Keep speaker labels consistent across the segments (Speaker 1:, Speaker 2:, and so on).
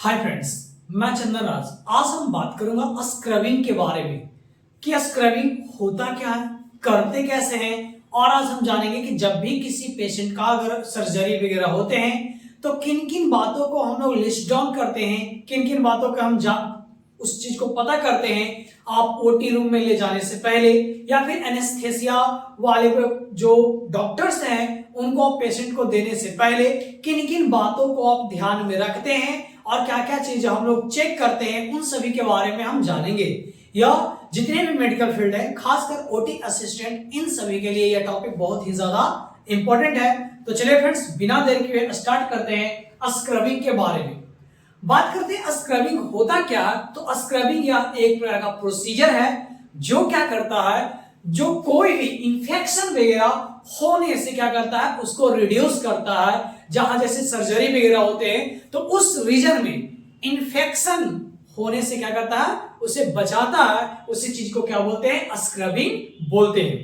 Speaker 1: Hi friends, मैं चंदन राज। आज हम बात करूंगा स्क्रबिंग के बारे में कि स्क्रबिंग होता क्या है, करते कैसे हैं। और आज हम जानेंगे कि जब भी किसी पेशेंट का अगर सर्जरी वगैरह होते हैं तो किन किन बातों को हम लोग लिस्ट डाउन करते हैं, किन किन बातों का हम उस चीज को पता करते हैं आप ओटी रूम में ले जाने से पहले, या फिर एनेस्थेसिया वाले जो डॉक्टर्स हैं उनको पेशेंट को देने से पहले किन किन बातों को आप ध्यान में रखते हैं और क्या क्या चीजें हम लोग चेक करते हैं, उन सभी के बारे में हम जानेंगे। या जितने भी मेडिकल फील्ड है, खासकर ओटी असिस्टेंट, इन सभी के लिए यह टॉपिक बहुत ही ज्यादा इंपॉर्टेंट है। तो चलिए फ्रेंड्स, बिना देर किए स्टार्ट करते हैं स्क्रबिंग के बारे में। बात करते हैं स्क्रबिंग होता क्या है। तो स्क्रबिंग यह एक प्रकार का प्रोसीजर है जो क्या करता है, जो कोई भी इंफेक्शन वगैरह होने से क्या करता है, उसको रिड्यूस करता है। जहां जैसे सर्जरी वगैरह होते हैं तो उस रीजन में इंफेक्शन होने से क्या करता है, उसे बचाता है। उसी चीज को क्या बोलते हैं, स्क्रबिंग बोलते हैं।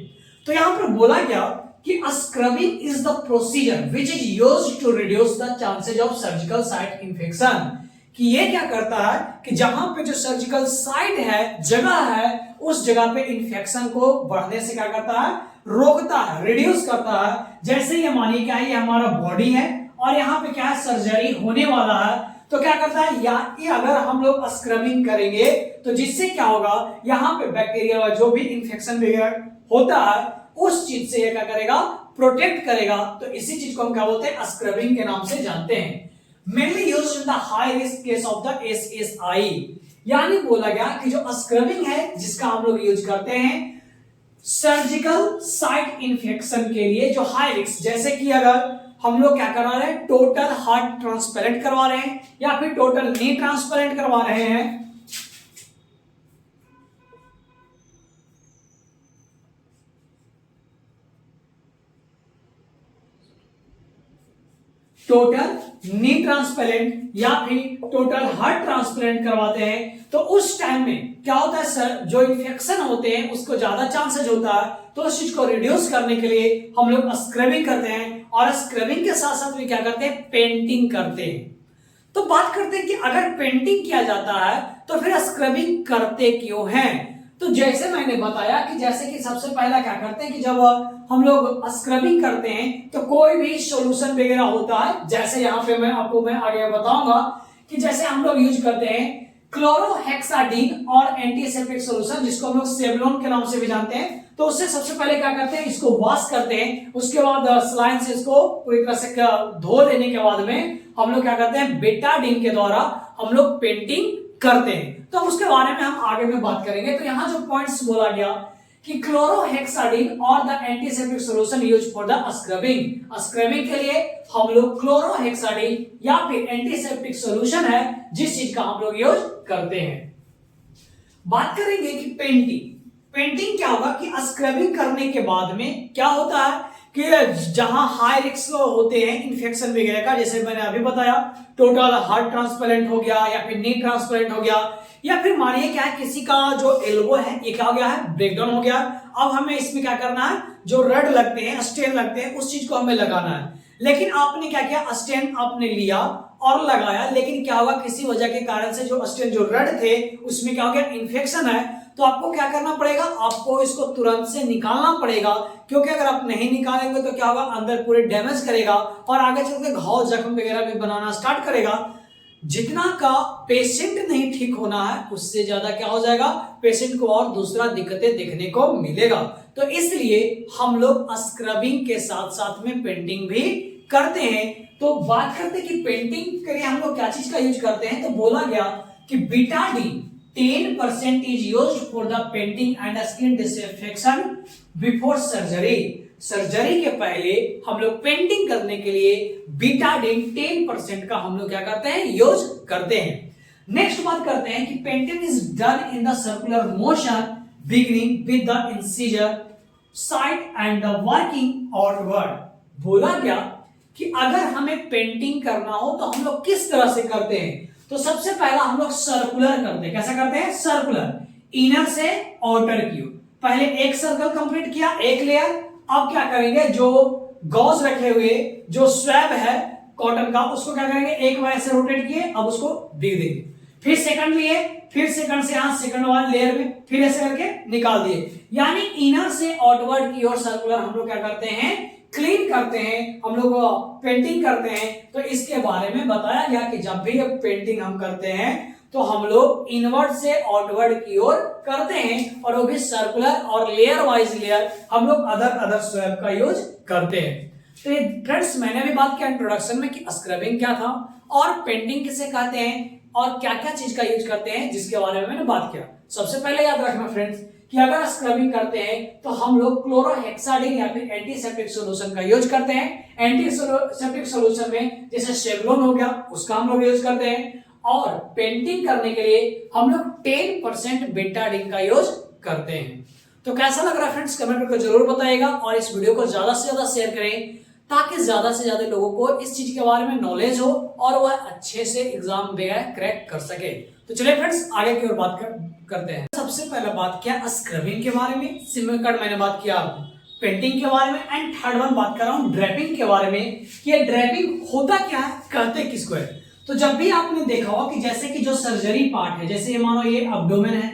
Speaker 1: तो यहां पर बोला गया कि scrubbing is the procedure which is used to reduce the chances of surgical site infection. कि ये क्या करता है कि जहां पे जो सर्जिकल साइट है, जगह है, उस जगह पे इंफेक्शन को बढ़ने से क्या करता है, रोकता है, रिड्यूस करता है। जैसे ये मानिए क्या है, ये हमारा बॉडी है और यहाँ पे क्या है, सर्जरी होने वाला है। तो क्या करता है, ये अगर हम लोग स्क्रबिंग करेंगे तो जिससे क्या होगा, यहाँ पे बैक्टीरिया जो भी इंफेक्शन वगैरह होता है उस चीज से ये क्या करेगा, प्रोटेक्ट करेगा। तो इसी चीज को हम क्या बोलते हैं, स्क्रबिंग के नाम से जानते हैं। Mainly used in the high risk case of the SSI. यानी बोला गया कि जो स्क्रबिंग है जिसका हम लोग यूज करते हैं सर्जिकल साइट इंफेक्शन के लिए, जो हाई रिस्क, जैसे कि अगर हम लोग क्या करा रहे हैं, टोटल हार्ट ट्रांसपेरेंट करवा रहे हैं या फिर टोटल नी ट्रांसपेरेंट करवा रहे हैं, टोटल नी ट्रांसपेरेंट या फिर टोटल हार्ट ट्रांसपेरेंट करवाते हैं, तो उस टाइम में क्या होता है सर, जो इन्फेक्शन होते हैं उसको ज्यादा चांसेस होता है। तो उस चीज को रिड्यूस करने के लिए हम लोग स्क्रबिंग करते हैं और स्क्रबिंग के साथ साथ भी क्या करते हैं, पेंटिंग करते हैं। तो बात करते हैं कि अगर पेंटिंग किया जाता है तो फिर स्क्रबिंग करते क्यों हैं। तो जैसे मैंने बताया कि जैसे कि सबसे पहला क्या करते हैं कि जब हम लोग स्क्रबिंग करते हैं तो कोई भी सॉल्यूशन वगैरह होता है, जैसे यहाँ पे मैं आगे बताऊंगा कि जैसे हम लोग यूज करते हैं क्लोरोहेक्साडीन और एंटीसेप्टिक सॉल्यूशन, जिसको हम लोग सेवलॉन के नाम से भी जानते हैं। तो उससे सबसे पहले क्या करते हैं, इसको वॉश करते हैं, उसके बाद सलाइन से इसको पूरी तरह से धो लेने के बाद में हम लोग क्या करते हैं, बेटाडीन के द्वारा हम लोग पेंटिंग करते हैं। तो उसके बारे में हम आगे में बात करेंगे। तो यहाँ जो पॉइंट्स बोला गया कि क्लोरोहेक्साडीन और the antiseptic solution use for the scrubbing. Scrubbing के लिए हम लोग क्लोरोहेक्साडीन या फिर एंटीसेप्टिक सॉल्यूशन है जिस चीज का हम लोग यूज करते हैं। बात करेंगे कि पेंटिंग क्या होगा कि स्क्रबिंग करने के बाद में क्या होता है कि जहां हाई रिस्क होते हैं इन्फेक्शन वगैरह का, जैसे मैंने अभी बताया टोटल हार्ट ट्रांसप्लांट हो गया या फिर नी ट्रांसप्लांट हो गया, या फिर मानिए क्या है, किसी का जो एल्बो है ये क्या हो गया है, ब्रेकडाउन हो गया। अब हमें इसमें क्या करना है, जो रड लगते हैं, स्टेन लगते हैं, उस चीज को हमें लगाना है। लेकिन आपने क्या किया, स्टेन आपने लिया और लगाया, लेकिन क्या होगा, किसी वजह के कारण से जो स्टेन जो रड थे उसमें क्या हो गया, इन्फेक्शन है। तो आपको क्या करना पड़ेगा, आपको इसको तुरंत से निकालना पड़ेगा, क्योंकि अगर आप नहीं निकालेंगे तो क्या होगा, अंदर पूरे डैमेज करेगा और आगे चलकर घाव जख्म वगैरह भी बनाना स्टार्ट करेगा। जितना का पेशेंट नहीं ठीक होना है उससे ज्यादा क्या हो जाएगा, पेशेंट को और दूसरा दिक्कतें देखने को मिलेगा। तो इसलिए हम लोग स्क्रबिंग के साथ साथ में पेंटिंग भी करते हैं। तो बात करते हैं कि पेंटिंग के लिए हम लोग क्या चीज का यूज करते हैं। तो बोला गया कि Betadine 10% is used for the painting and skin disinfection before surgery। Surgery के पहले हम लोग पेंटिंग करने के लिए बीटाडीन 10% का हम लोग क्या करते हैं, यूज करते हैं। नेक्स्ट बात करते हैं कि painting is done in the circular motion beginning with the incisor side and the working outward. बोला गया कि अगर हमें पेंटिंग करना हो तो हम लोग किस तरह से करते हैं। तो सबसे पहला हम लोग सर्कुलर करते हैं। कैसा करते हैं, सर्कुलर, इनर से आउटर की ओर। पहले एक सर्कल कंप्लीट किया, एक लेयर। अब क्या करेंगे, जो गॉज रखे हुए जो स्वैब है कॉटन का, उसको क्या करेंगे, एक बार ऐसे रोटेट किए, अब उसको दे देंगे, फिर सेकंड लिए, फिर सेकंड से यहां सेकंड वाले लेयर में, फिर ऐसे करके निकाल दिए। यानी इनर से आउटवर्ड की ओर सर्कुलर हम लोग क्या करते हैं, क्लीन करते हैं, हम लोग पेंटिंग करते हैं। तो इसके बारे में बताया गया कि जब भी पेंटिंग हम करते हैं तो हम लोग इनवर्ड से आउटवर्ड की ओर करते हैं, और वो भी सर्कुलर और लेयर वाइज लेयर हम लोग अदर स्वैप का यूज करते हैं। तो फ्रेंड्स, मैंने भी बात किया इंट्रोडक्शन में कि स्क्रबिंग क्या था और पेंटिंग किसे कहते हैं और क्या क्या चीज का यूज करते हैं, जिसके बारे में मैंने बात किया। सबसे पहले याद रखना फ्रेंड्स कि अगर स्क्रबिंग करते हैं तो हम लोग क्लोरोहेक्साडिन या फिर एंटीसेप्टिक सॉल्यूशन का यूज करते हैं। एंटीसेप्टिक सॉल्यूशन में जैसे शेवलॉन हो गया, उसका हम लोग यूज करते हैं। और पेंटिंग करने के लिए हम लोग 10% बेटाडीन का यूज करते हैं। तो कैसा लग रहा है फ्रेंड्स, कमेंट करके जरूर बताइएगा, और इस वीडियो को ज्यादा से ज्यादा शेयर करें ताकि ज्यादा से ज्यादा लोगों को इस चीज के बारे में नॉलेज हो और वह अच्छे से एग्जाम वगैरह क्रैक कर सके। तो चलिए फ्रेंड्स, आगे की ओर बात करते हैं। सबसे पहले बात किया स्क्रबिंग के बारे में, सिंपल कट मैंने बात किया पेंटिंग के बारे में, एंड थर्ड वन बात कर रहा हूं ड्रैपिंग के बारे में कि ये ड्रैपिंग होता क्या है, कहते किसको है। तो जब भी आपने देखा हो कि जैसे कि जो सर्जरी पार्ट है, जैसे ये मानो ये अब्डोमेन है,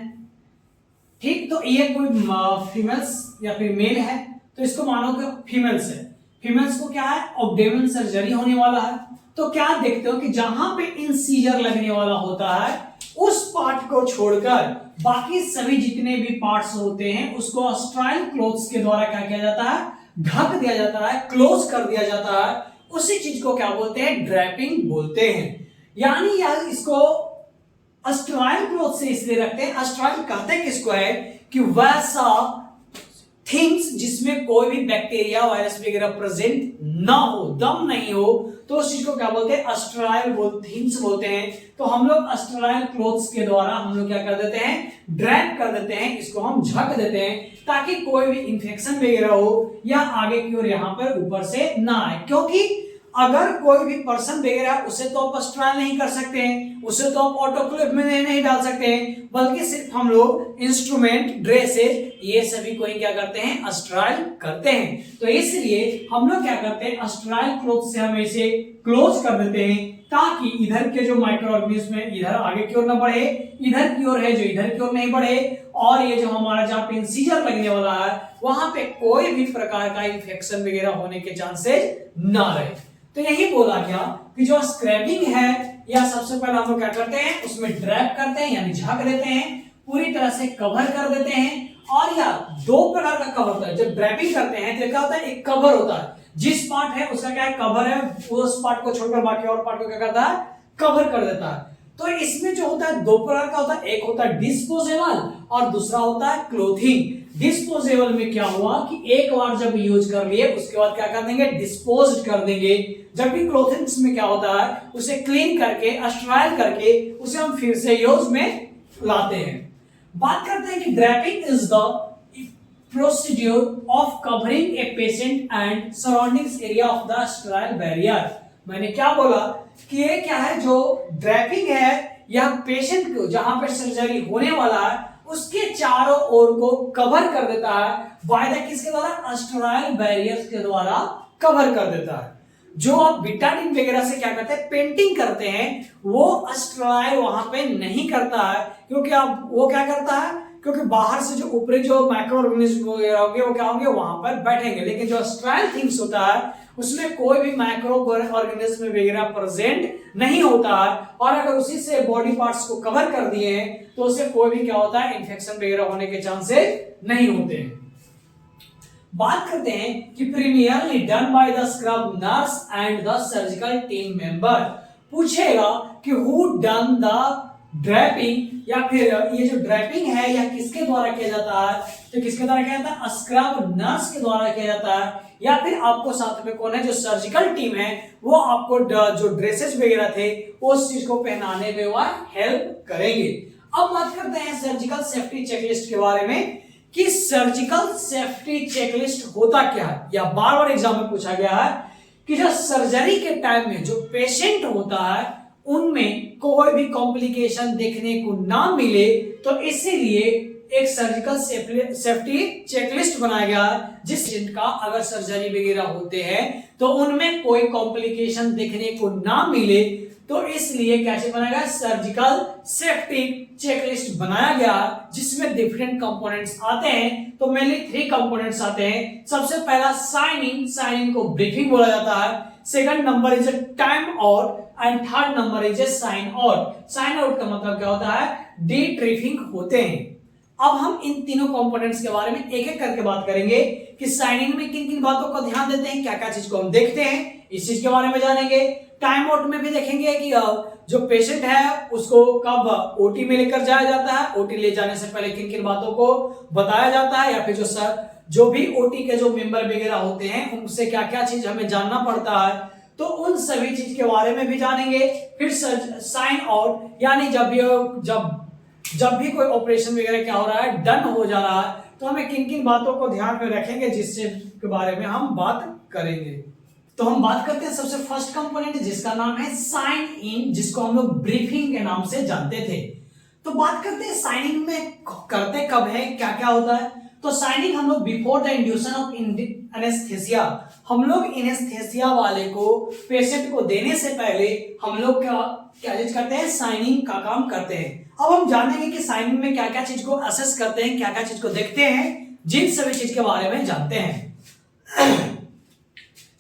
Speaker 1: ठीक, तो ये कोई फीमेल्स या फिर मेल है, तो इसको मानो कि फीमेल्स है, फीमेल्स को क्या है, अब्डोमेन सर्जरी होने वाला है। तो क्या देखते हो कि जहां पे इंसीजर लगने वाला होता है उस पार्ट को छोड़कर बाकी सभी जितने भी पार्ट्स होते हैं उसको स्टेराइल क्लॉथ्स के द्वारा क्या किया जाता है, ढक दिया जाता है, क्लोज कर दिया जाता है। उसी चीज को क्या बोलते हैं, ड्रैपिंग बोलते हैं। यानी यार इसको स्टेराइल क्लॉथ से इसलिए रखते हैं, स्टेराइल कहते किसको है कि वैसा थिंग्स जिसमें कोई भी बैक्टीरिया वायरस वगैरह प्रेजेंट ना हो, दम नहीं हो, तो उस चीज को क्या बोलते हैं, स्टेराइल थिंग्स बोलते हैं। तो हम लोग स्टेराइल क्लॉथ्स के द्वारा हम लोग क्या कर देते हैं, ड्रैप कर देते हैं, इसको हम झक देते हैं ताकि कोई भी इंफेक्शन वगैरह हो या आगे की ओर यहाँ पर ऊपर से ना आए। क्योंकि अगर कोई भी पर्सन वगैरह उसे तो आप स्टेराइल नहीं कर सकते हैं, उसे तो आप ऑटोक्लेव में नहीं डाल सकते हैं, बल्कि सिर्फ हम लोग इंस्ट्रूमेंट, ड्रेसेज, ये सभी को ही क्या करते हैं, स्टेराइल करते हैं। तो इसलिए हम लोग क्या करते हैं, स्टेराइल क्लॉथ से हम इसे क्लोज कर देते हैं ताकि इधर के जो माइक्रो ऑर्गेनिज्म है इधर आगे की ओर ना बढ़े, इधर की ओर है जो इधर की ओर नहीं बढ़े, और ये जो हमारा जहाँ पे इंसीजर लगने वाला है वहां पे कोई भी प्रकार का इंफेक्शन वगैरह होने के चांसेस ना रहे। तो यही बोला गया कि जो स्क्रैपिंग है या सबसे पहले हम लोग क्या करते हैं, उसमें ड्रैप करते हैं यानी झाग देते हैं, पूरी तरह से कवर कर देते हैं। और या दो प्रकार का कवर होता है, जब ड्रैपिंग करते हैं तो क्या होता है, एक कवर होता है, जिस पार्ट है उसका क्या है, कवर है, उस पार्ट को छोड़कर बाकी और पार्ट को क्या करता है, कवर कर देता है। तो इसमें जो होता है दो प्रकार का होता है, एक होता है डिस्पोजेबल और दूसरा होता है क्लोथिंग। डिस्पोजेबल में क्या हुआ कि एक बार जब यूज कर लिए उसके बाद क्या कर देंगे, डिस्पोज कर देंगे। जबकि क्लोथिंग्स में क्या होता है, उसे क्लीन करके, स्टेराइल करके उसे हम फिर से यूज में लाते हैं। बात करते हैं कि draping is the procedure of covering a patient and surroundings area of the sterile barrier. मैंने क्या बोला कि ये क्या है, जो ड्रैपिंग है या पेशेंट को जहां पे सर्जरी होने वाला है उसके चारों ओर को कवर कर देता है, बाय द किसके द्वारा, स्टेराइल बैरियर्स के द्वारा कवर कर देता है। जो आप बेटाडीन वगैरह से क्या करते हैं, पेंटिंग करते हैं, वो स्टेराइल वहां पे नहीं करता है, क्योंकि आप वो क्या करता है, क्योंकि बाहर से जो ऊपरी जो माइक्रो ऑर्गेनिज्म वगैरह होंगे वो क्या होंगे, वहां पर बैठेंगे। लेकिन जो स्टेराइल थिंग्स होता है उसमें कोई भी माइक्रो ऑर्गेनिज्म वगैरह प्रेजेंट नहीं होता है, और अगर उसी से बॉडी पार्ट्स को कवर कर दिए हैं तो उससे कोई भी क्या होता है, इन्फेक्शन वगैरह होने के चांसेस नहीं होते हैं। बात करते हैं कि primarily done by the scrub nurse and the surgical team member. पूछेगा कि हु डन द ड्रैपिंग, या फिर ये जो ड्रैपिंग है यह किसके द्वारा किया जाता है, तो किसके द्वारा किया जाता है, स्क्रब नर्स के द्वारा किया जाता है। या फिर आपको साथ में कौन है, जो सर्जिकल टीम है वो आपको जो ड्रेसेस वगैरह थे उस चीज को पहनाने में वह हेल्प करेंगे। अब बात करते हैं सर्जिकल सेफ्टी चेकलिस्ट के बारे में कि सर्जिकल सेफ्टी चेकलिस्ट होता क्या है, या बार बार एग्जाम में पूछा गया है कि जो सर्जरी के टाइम में जो पेशेंट होता है उनमें कोई भी कॉम्प्लिकेशन देखने को ना मिले, तो इसीलिए एक सर्जिकल सेफ्टी चेकलिस्ट बनाया गया है, जिस पेशेंट का अगर सर्जरी वगैरह होते हैं तो उनमें कोई कॉम्प्लिकेशन देखने को ना मिले, तो इसलिए कैसे बनाया गया, सर्जिकल सेफ्टी चेकलिस्ट बनाया गया, जिसमें डिफरेंट कंपोनेंट्स आते हैं। तो मेनली 3 कंपोनेंट्स आते हैं। सबसे पहला साइन इन, साइन इन को ब्रीफिंग बोला जाता है। Second number is time out and third number is sign out. Sign out का मतलब क्या होता है, डीब्रीफिंग होते हैं। अब हम इन तीनों कंपोनेंट्स के बारे में एक एक करके बात करेंगे कि साइनिंग में किन किन बातों को ध्यान देते हैं, क्या क्या चीज को हम देखते हैं, इस चीज के बारे में जानेंगे। टाइम आउट में भी देखेंगे कि जो पेशेंट है उसको कब ओटी में लेकर जाया जाता है, ओटी ले जाने से पहले किन किन बातों को बताया जाता है, या फिर जो भी ओटी के जो मेंबर वगैरह होते हैं उनसे क्या क्या चीज हमें जानना पड़ता है, तो उन सभी चीज के बारे में भी जानेंगे। फिर साइन आउट, यानी जब भी कोई ऑपरेशन वगैरह क्या हो रहा है, डन हो जा रहा है, तो हमें किन किन बातों को ध्यान में रखेंगे, जिससे के बारे में हम बात करेंगे। तो हम बात करते हैं सबसे फर्स्ट कंपोनेंट, जिसका नाम है साइन इन, जिसको हम लोग ब्रीफिंग के नाम से जानते थे। तो बात करते हैं साइनिंग में करते कब है, क्या क्या होता है। तो साइनिंग हम लोग बिफोर द इंड्यूशन ऑफ एनेस्थेसिया, हम लोग एनेस्थेसिया वाले को, पेशेंट को देने से पहले हम लोग क्या चीज करते हैं, साइनिंग का काम करते हैं। अब हम जानेंगे कि साइनिंग में क्या क्या चीज को असेस करते हैं, क्या क्या चीज को देखते हैं, जिन सभी चीज के बारे में जानते हैं।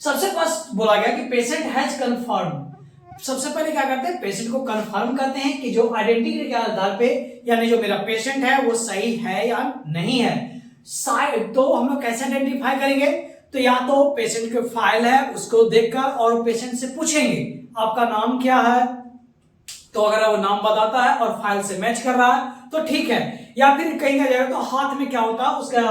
Speaker 1: सबसे फर्स्ट बोला गया कि पेशेंट हैज कंफर्म। सबसे पहले क्या करते हैं, पेशेंट को कंफर्म करते हैं कि जो आइडेंटिटी के आधार पे, यानी जो मेरा पेशेंट है वो सही है या नहीं है। तो हम लोग कैसे आइडेंटिफाई करेंगे, तो या तो पेशेंट की फाइल है उसको देखकर, और पेशेंट से पूछेंगे आपका नाम क्या है, तो अगर वो नाम बताता है और फाइल से मैच कर रहा है तो ठीक है। या फिर कहीं का जाएगा तो हाथ में क्या होता है, उसका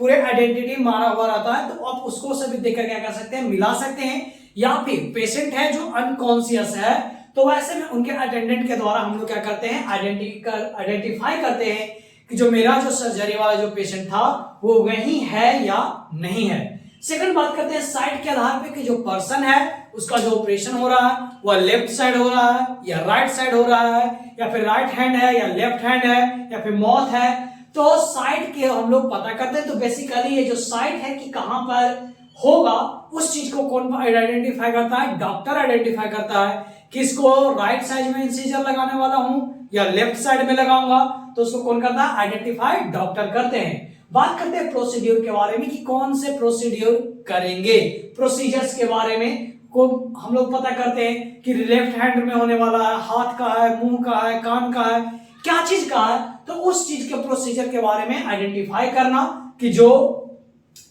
Speaker 1: पूरे आइडेंटिटी मारा हुआ रहता है, तो आप उसको सभी देखकर क्या कर सकते हैं, मिला सकते हैं। या फिर पेशेंट है जो अनकॉन्शियस है, तो वैसे में उनके अटेंडेंट के द्वारा हम लोग क्या करते हैं, आइडेंटिफाई करते हैं कि जो मेरा जो सर्जरी वाला जो पेशेंट था वो वही है या नहीं है। सेकंड बात करते हैं साइड के आधार पे कि जो पर्सन है उसका जो ऑपरेशन हो रहा है वह लेफ्ट साइड हो रहा है या राइट साइड हो रहा है, या फिर राइट हैंड है या लेफ्ट हैंड है, या फिर माउथ है। तो साइड के हम लोग पता करते हैं। तो बेसिकली ये जो साइड है कि कहां पर होगा, उस चीज को कौन आइडेंटिफाई करता है, डॉक्टर आइडेंटिफाई करता है कि इसको राइट साइड में इंसिजर लगाने वाला हूं या लेफ्ट साइड में लगाऊंगा, तो उसको कौन करता है, आइडेंटिफाई डॉक्टर करते हैं। बात करते हैं प्रोसीड्यूर के बारे में कि कौन से प्रोसीड्यूर करेंगे, प्रोसीजर्स के बारे में को हम लोग पता करते हैं कि लेफ्ट हैंड में होने वाला है, हाथ का है, मुंह का है, कान का है, क्या चीज का है, तो उस चीज के प्रोसीजर के बारे में आइडेंटिफाई करना कि जो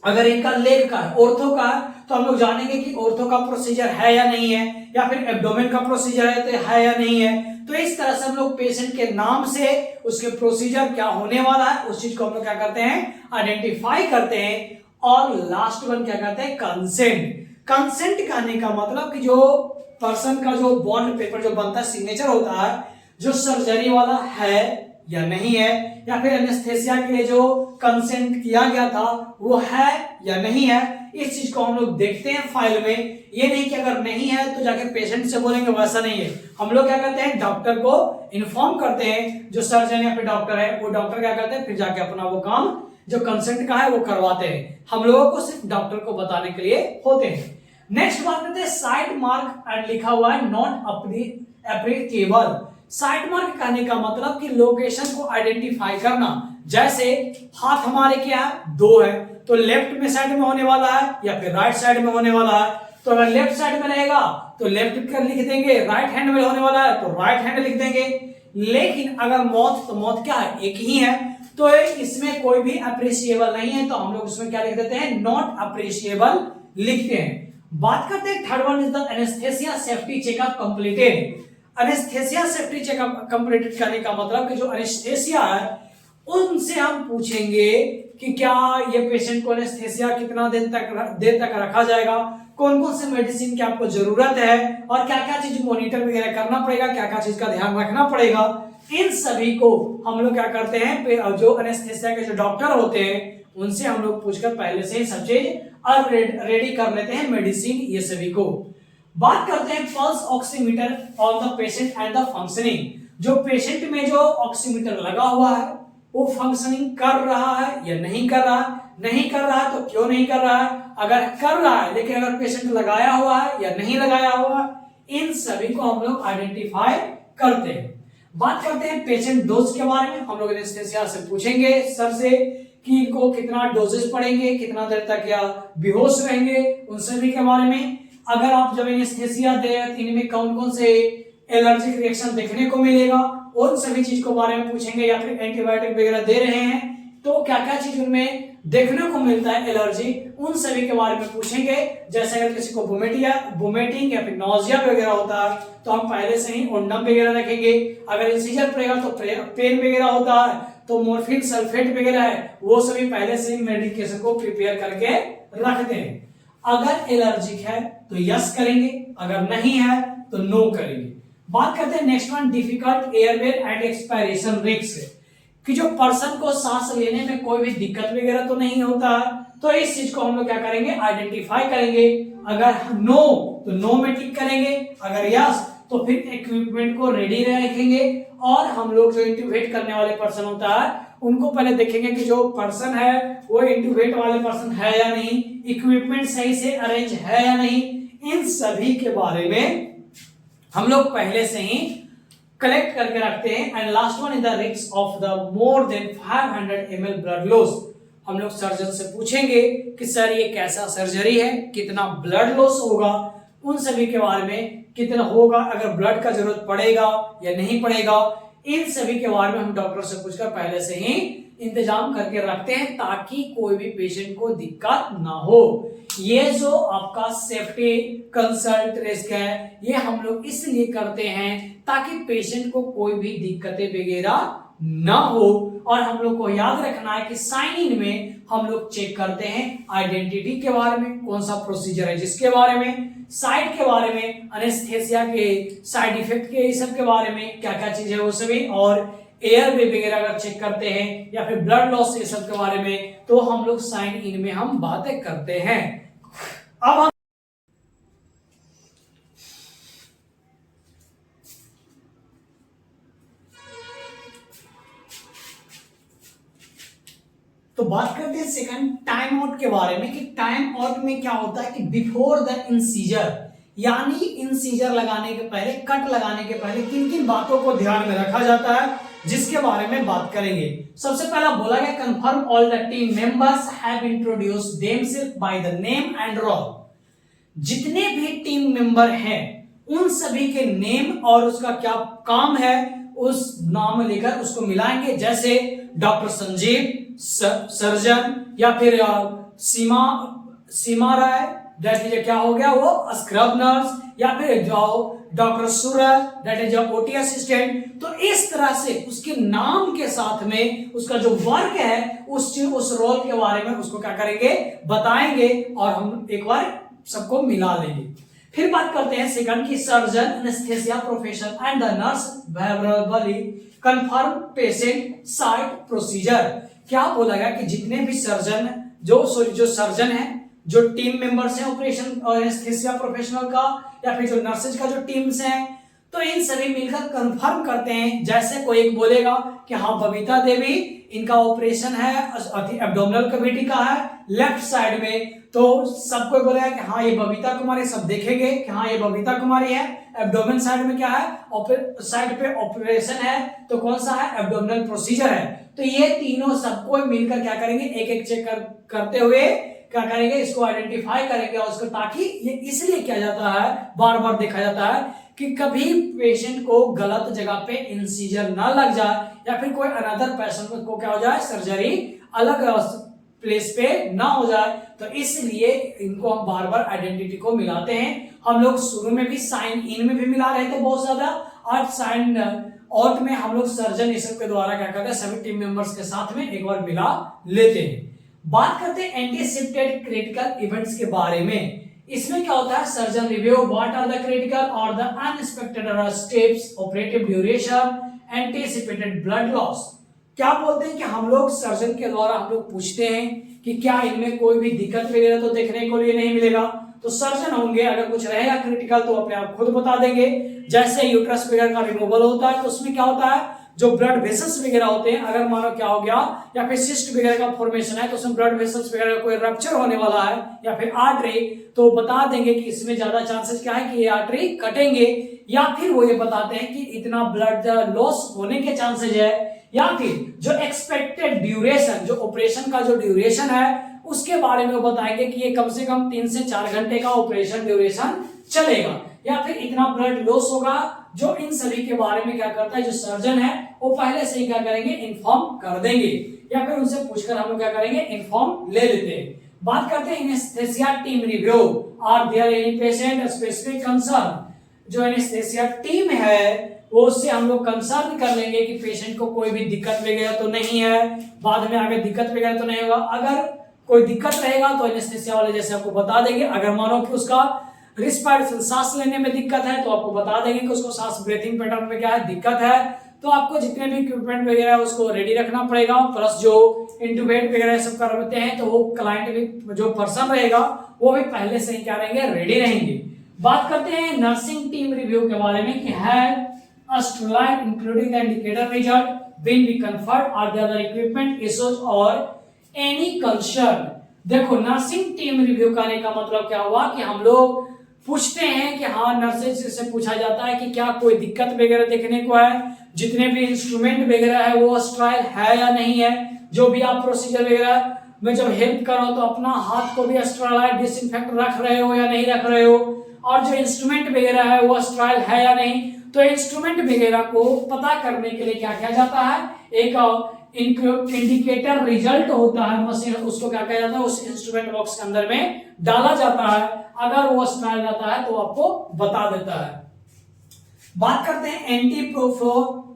Speaker 1: अगर इनका लेग का है, ऑर्थो का है, तो हम लोग जानेंगे कि ऑर्थो का प्रोसीजर है या नहीं है, या फिर एब्डोमेन का प्रोसीजर है या नहीं है। तो इस तरह से हम लोग पेशेंट के नाम से उसके प्रोसीजर क्या होने वाला है उस चीज को हम लोग क्या करते हैं, आइडेंटिफाई करते हैं। और लास्ट वन क्या करते हैं, कंसेंट। कंसेंट कहने का मतलब कि जो पर्सन का जो बॉन्ड पेपर जो बनता है, सिग्नेचर होता है, जो सर्जरी वाला है या नहीं है, या फिर एनेस्थेसिया के लिए जो कंसेंट किया गया था वो है या नहीं है, इस चीज को हम लोग देखते हैं फाइल में। ये नहीं कि अगर नहीं है तो जाके पेशेंट से बोलेंगे, वैसा नहीं है। हम लोग क्या करते हैं, डॉक्टर को इन्फॉर्म करते हैं, जो सर्जन या फिर डॉक्टर है वो डॉक्टर क्या करते हैं, फिर जाके अपना वो काम जो कंसेंट का है वो करवाते हैं। हम लोगों को सिर्फ डॉक्टर को बताने के लिए होते हैं। नेक्स्ट बात करते हैं साइड मार्क एंड लिखा हुआ है नॉट एप्लीकेबल। साइड मार्क कहने का मतलब कि लोकेशन को आइडेंटिफाई करना। जैसे हाथ हमारे क्या है, 2 है, तो लेफ्ट में साइड में होने वाला है या फिर राइट साइड में होने वाला है। तो अगर लेफ्ट साइड में रहेगा तो लेफ्ट कर लिख देंगे, राइट हैंड में होने वाला है तो राइट हैंड लिख देंगे। लेकिन अगर माउथ, तो माउथ क्या है, एक ही है, तो इसमें कोई भी अप्रिशिएबल नहीं है, तो हम लोग उसमें क्या लिख देते हैं, नॉट अप्रिशिएबल लिखते हैं। बात करते हैं third one is the anaesthesia safety checkup completed. Anaesthesia safety checkup completed करने का मतलब कि जो एनेस्थेसिया है उनसे हम पूछेंगे कि क्या ये पेशेंट को एनेस्थेसिया कितना देर तक रखा जाएगा, कौन कौन से मेडिसिन की आपको जरूरत है, और क्या क्या चीज मॉनिटर वगैरह करना पड़ेगा, क्या क्या चीज का ध्यान रखना पड़ेगा। इन सभी को हम लोग क्या करते हैं, जो एनेस्थेसिया के जो डॉक्टर होते हैं उनसे हम लोग पूछकर पहले से ही सब चीज रेडी कर लेते हैं, मेडिसिन ये सभी को। बात करते हैं pulse oximeter on the patient and the functioning. जो पेशेंट में जो ऑक्सीमीटर लगा हुआ है वो फंक्शनिंग कर रहा है या नहीं कर रहा है, नहीं कर रहा है तो क्यों नहीं कर रहा है, अगर कर रहा है लेकिन अगर पेशेंट लगाया हुआ है या नहीं लगाया हुआ है, इन सभी को हम लोग आइडेंटिफाई करते हैं। बात करते हैं पेशेंट डोज के बारे में। हम लोग एनेस्थेसिया से पूछेंगे सर से कि इनको कितना डोजेस पड़ेंगे, कितना देर तक या बेहोश रहेंगे, उन सभी के बारे में। अगर आप जब एनेस्थेसिया दे तो इनमें कौन कौन से एलर्जिक रिएक्शन देखने को मिलेगा, उन सभी चीज के बारे में पूछेंगे। या फिर एंटीबायोटिक वगैरह दे रहे हैं तो क्या क्या चीज उनमें देखने को मिलता है एलर्जी, उन सभी के बारे में पूछेंगे। जैसे अगर किसी को वोमिटिंग या फिर नौजिया वगैरह होता है तो हम पहले से ही ओंडम वगैरह रखेंगे। अगर इंसीजर पड़ेगा तो पेन वगैरह होता है तो मोर्फिन सल्फेट वगैरह है, वो सभी पहले से ही मेडिकेशन को प्रिपेयर करके रखते हैं। अगर एलर्जिक है तो यस करेंगे, अगर नहीं है तो नो करेंगे। बात करते हैं next one, difficult airway and expiration risk, कि जो पर्सन को सांस लेने में कोई भी दिक्कत वगैरह तो नहीं होता, तो इस चीज को हम लोग क्या करेंगे, आइडेंटिफाई करेंगे। अगर नो तो नो में टिक करेंगे, अगर यस तो फिर इक्विपमेंट को रेडी रखेंगे। और हम लोग जो इंट्यूबेट करने वाले पर्सन होता है उनको पहले देखेंगे कि जो पर्सन है वो इंट्यूबेट वाले पर्सन है या नहीं, इक्विपमेंट सही से अरेंज है या नहीं, इन सभी के बारे में हम लोग पहले से ही कलेक्ट करके रखते हैं। And last one is the risk of the more than 500 ml blood loss. हम लोग सर्जन से पूछेंगे कि सर ये कैसा सर्जरी है, कितना ब्लड लॉस होगा, उन सभी के बारे में, कितना होगा, अगर ब्लड का जरूरत पड़ेगा या नहीं पड़ेगा, इन सभी के बारे में हम डॉक्टर से पूछकर पहले से ही इंतजाम करके रखते हैं ताकि कोई भी पेशेंट को दिक्कत ना हो। ये जो आपका सेफ्टी कंसल्ट रिस्क है ये हम लोग इसलिए करते हैं ताकि पेशेंट को कोई भी दिक्कतें वगैरह ना हो। और हम लोग को याद रखना है कि साइन इन में हम लोग चेक करते हैं आइडेंटिटी के बारे में, कौन सा प्रोसीजर है जिसके बारे में, साइड के बारे में, अनेस्थेसिया के साइड इफेक्ट के सब के बारे में, क्या क्या चीज है वो सभी, और एयर वे वगैरह अगर चेक करते हैं या फिर ब्लड लॉस ये सब के बारे में, तो हम लोग साइन इन में हम बातें करते हैं। अब हम तो बात करते हैं सेकंड टाइम आउट के बारे में, कि टाइम आउट में क्या होता है कि बिफोर द इंसीजर, यानी इंसीजर लगाने के पहले, कट लगाने के पहले किन किन बातों को ध्यान में रखा जाता है जिसके बारे में बात करेंगे। सबसे पहला बोला गया confirm all the team members have introduced themselves by the name and role. जितने भी टीम मेंबर हैं उन सभी के नेम और उसका क्या काम है उस नाम लेकर उसको मिलाएंगे। जैसे डॉक्टर संजीव सर्जन, या फिर सीमा राय दैट इज क्या हो गया वो स्क्रब नर्स, या फिर जो doctor Suraj that is OT assistant. तो इस तरह से उसके नाम के साथ में उसका जो वर्क है उस रोल के बारे में उसको क्या करेंगे, बताएंगे, और हम एक बार सबको मिला लेंगे। फिर बात करते हैं सेकंड की surgeon anaesthesia profession and the nurse verbally confirm patient site procedure. क्या बोला गया कि जितने भी सर्जन जो सर्जन है, जो टीम मेंबर्स हैं ऑपरेशन और एनेस्थेसिया प्रोफेशनल का, या फिर जो नर्सेज का जो टीम्स हैं, तो इन सभी मिलकर कंफर्म करते हैं। जैसे कोई एक बोलेगा कि हाँ बबीता देवी इनका ऑपरेशन है एब्डोमिनल कैविटी का है लेफ्ट साइड में, तो सबको बोलेगा कि हाँ ये बबीता कुमारी, सब देखेंगे कि हाँ ये बबीता कुमारी है। एब्डोमिनल साइड में क्या है, साइड पे ऑपरेशन है, तो कौन सा है, एब्डोमिनल प्रोसीजर है। तो ये तीनों सबको मिलकर क्या करेंगे, एक एक चेक करते हुए क्या करेंगे, इसको आइडेंटिफाई करेंगे। और उसको ताकि ये इसलिए किया जाता है, बार बार देखा जाता है कि कभी पेशेंट को गलत जगह पे इंसीजर ना लग जाए, या फिर कोई अनदर पेशेंट को क्या हो जाए, सर्जरी अलग प्लेस पे ना हो जाए। तो इसलिए इनको हम बार बार आइडेंटिटी को मिलाते हैं। हम लोग शुरू में भी साइन इन में भी मिला रहे थे बहुत ज्यादा, और साइन आउट में हम लोग सर्जन इसके के द्वारा क्या करते हैं, सभी टीम मेंबर्स के साथ में एक बार मिला लेते हैं। बात करते हैं एंटीसिपेटेड क्रिटिकल इवेंट्स के बारे में। इसमें क्या होता है, surgeon review what are the critical और the unexpected steps, operative duration, anticipated blood loss. क्या बोलते हैं कि हम लोग सर्जन के द्वारा हम लोग पूछते हैं कि क्या इनमें कोई भी दिक्कत वगैरह तो देखने को लिए नहीं मिलेगा। तो सर्जन होंगे, अगर कुछ रहेगा क्रिटिकल तो अपने आप खुद बता देंगे। जैसे यूट्रस वगैरह का रिमूवल होता है तो उसमें क्या होता है, जो ब्लड वेसल्स वगैरह होते हैं, अगर मानो क्या हो गया या फिर सिस्ट वगैरह का फॉर्मेशन है तो उसमें ब्लड वेसल्स वगैरह कोई रप्चर होने वाला है या फिर आर्टरी, तो बता देंगे कि इसमें ज्यादा चांसेस क्या है कि ये आर्टरी कटेंगे, या फिर वो ये बताते हैं कि इतना ब्लड लॉस होने के चांसेस है, या फिर जो एक्सपेक्टेड ड्यूरेशन, जो ऑपरेशन का जो ड्यूरेशन है उसके बारे में वो बताएंगे कि ये कम से कम 3 से 4 घंटे का ऑपरेशन ड्यूरेशन चलेगा, या फिर इतना ब्लड लॉस होगा। जो इन सभी के बारे में क्या करता है जो सर्जन है वो पहले से ही क्या करेंगे इन्फॉर्म कर देंगे, या फिर उनसे पूछकर हम लोग क्या करेंगे इन्फॉर्म ले लेते हैं। बात करते हैं anaesthesia team review, are there any patient specific concern. जो एनेस्थेसिया टीम है वो उससे हम लोग कंसर्न कर लेंगे कि पेशेंट को कोई भी दिक्कत वगैरह तो नहीं है, बाद में आगे दिक्कत वगैरह तो नहीं होगा। अगर कोई दिक्कत रहेगा तो एनेस्थेसिया वाले जैसे आपको बता देंगे, अगर मानो कि उसका रिस्पायरेशन सांस लेने में दिक्कत है तो आपको बता देंगे कि उसको सांस ब्रीथिंग पैटर्न में क्या है दिक्कत है, तो आपको जितने भी इक्विपमेंट वगैरह है उसको रेडी रखना पड़ेगा, प्लस जो इंट्यूबेट वगैरह सब करवाते हैं तो वो क्लाइंट भी जो पर्सन रहेगा वो भी पहले से ही क्या रहेंगे रेडी रहेंगे। बात करते हैं नर्सिंग टीम रिव्यू के बारे में कि है sterility including the indicator result been be confirmed are the other equipment issues और एनी कंसर्न। देखो नर्सिंग टीम रिव्यू करने का मतलब क्या हुआ कि हम लोग पूछते हैं कि हाँ नर्सेज से पूछा जाता है कि क्या कोई दिक्कत वगैरह देखने को है, जितने भी इंस्ट्रूमेंट वगैरह है वो स्टराइल है या नहीं है, जो भी आप प्रोसीजर वगैरह में जब हेल्प करो तो अपना हाथ को भी स्टराइल डिसइंफेक्ट रख रहे हो या नहीं रख रहे हो, और जो इंस्ट्रूमेंट वगैरह है वो स्टराइल है या नहीं। तो इंस्ट्रूमेंट वगैरह को पता करने के लिए क्या किया जाता है, एक इंडिकेटर रिजल्ट होता है मशीन, उसको क्या किया जाता है उस इंस्ट्रूमेंट बॉक्स के अंदर में डाला जाता है, अगर वो स्टाइल जाता है तो आपको बता देता है। बात करते हैं anti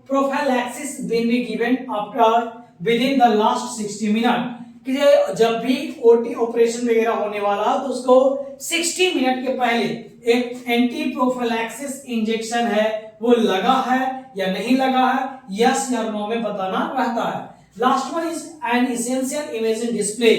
Speaker 1: prophylaxis been be given after within the last 60 minute, कि जब भी ओटी ऑपरेशन वगैरह होने वाला तो उसको 60 मिनट के पहले एक एंटी प्रोफाइलैक्सिस इंजेक्शन है वो लगा है या नहीं लगा है, यस या नो में बताना रहता है। Last one is an essential imaging display,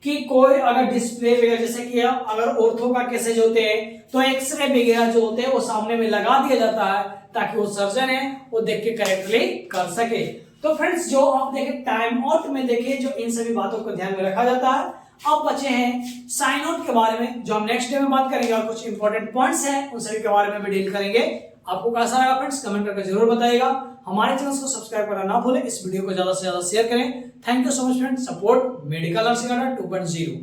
Speaker 1: कि कोई अगर डिस्प्ले वगैरह जैसे कि अगर ऑर्थो का केसेज होते हैं तो एक्सरे वगैरह जो होते हैं वो सामने में लगा दिया जाता है ताकि वो सर्जन है वो देख के करेक्टली कर सके। तो फ्रेंड्स जो आप देखे टाइम आउट में देखे जो इन सभी बातों को ध्यान में रखा जाता है। अब बचे हैं साइन आउट के बारे में जो हम नेक्स्ट डे में बात करेंगे, और कुछ इंपॉर्टेंट पॉइंट्स हैं उन सभी के बारे में भी डील करेंगे। आपको कैसा लगा फ्रेंड्स कमेंट करके जरूर बताइएगा, हमारे चैनल को सब्सक्राइब करना ना भूलें, इस वीडियो को ज्यादा से ज्यादा शेयर करें। Thank you so much friends, support medical nursing 2.0।